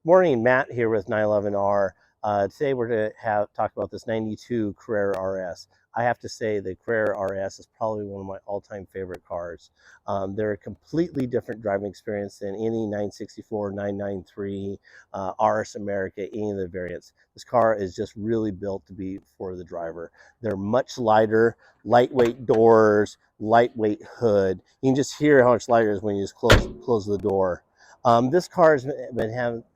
Morning, Matt here with 911R. Today we're going to talk about this 92 Carrera RS. I have to say the Carrera RS is probably one of my all-time favorite cars. They're a completely different driving experience than any 964, 993, RS America, any of the variants. This car is just really built to be for the driver. They're much lighter, lightweight doors, lightweight hood. You can just hear how much lighter it is when you just close the door. This car has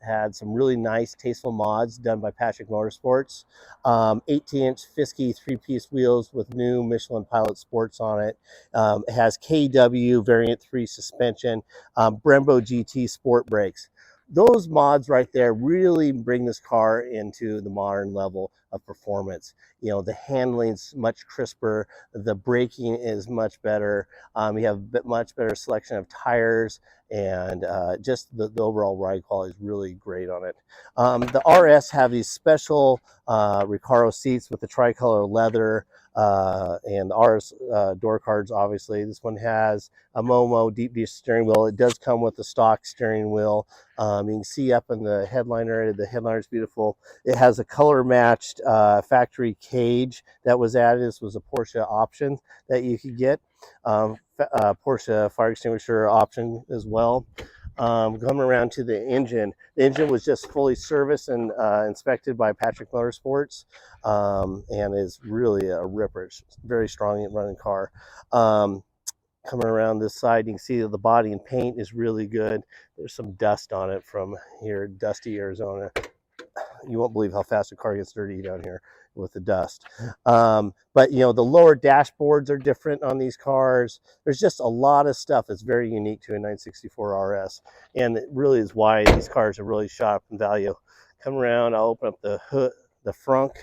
had some really nice, tasteful mods done by Patrick Motorsports. 18-inch Fikse 3-piece wheels with new Michelin Pilot Sports on it. It has KW Variant 3 suspension, Brembo GT Sport brakes. Those mods right there really bring this car into the modern level of performance. You know, the handling's much crisper, the braking is much better. You have a much better selection of tires, and just the overall ride quality is really great on it. The RS have these special Recaro seats with the tricolor leather, and the RS door cards, obviously. This one has a MOMO deep dish steering wheel. It does come with the stock steering wheel. You can see up in the headliner, the headliner is beautiful. It has a color matched factory cage that was added. This was a Porsche option that you could get. Porsche fire extinguisher option as well. Coming around to the engine was just fully serviced and inspected by Patrick Motorsports, and is really a ripper. It's very strong running car. Coming around this side, you can see that the body and paint is really good. There's some dust on it from here, dusty Arizona. You won't believe how fast a car gets dirty down here with the dust. But you know, the lower dashboards are different on these cars. There's just a lot of stuff that's very unique to a 964 RS, and it really is why these cars are really shot up in value. Come around, I'll open up the hood, the frunk.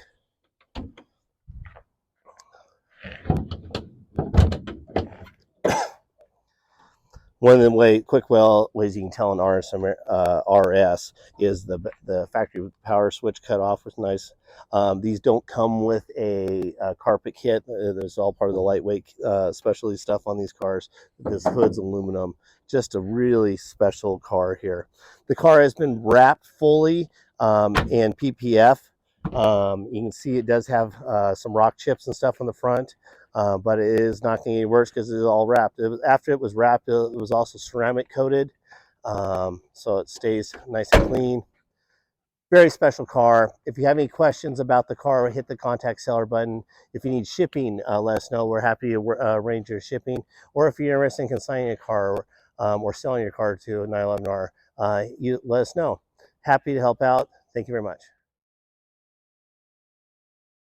One of the quick ways you can tell an RS is the factory power switch cut off was nice. These don't come with a carpet kit. There's all part of the lightweight specialty stuff on these cars. This hood's aluminum. Just a really special car here. The car has been wrapped fully in PPF. You can see it does have some rock chips and stuff on the front. But it is not going to get worse because it's all wrapped. After it was wrapped, it was also ceramic coated, so it stays nice and clean. Very special car. If you have any questions about the car, hit the contact seller button. If you need shipping, let us know. We're happy to arrange your shipping. Or if you're interested in consigning a car or selling your car to 911R, you let us know. Happy to help out. Thank you very much.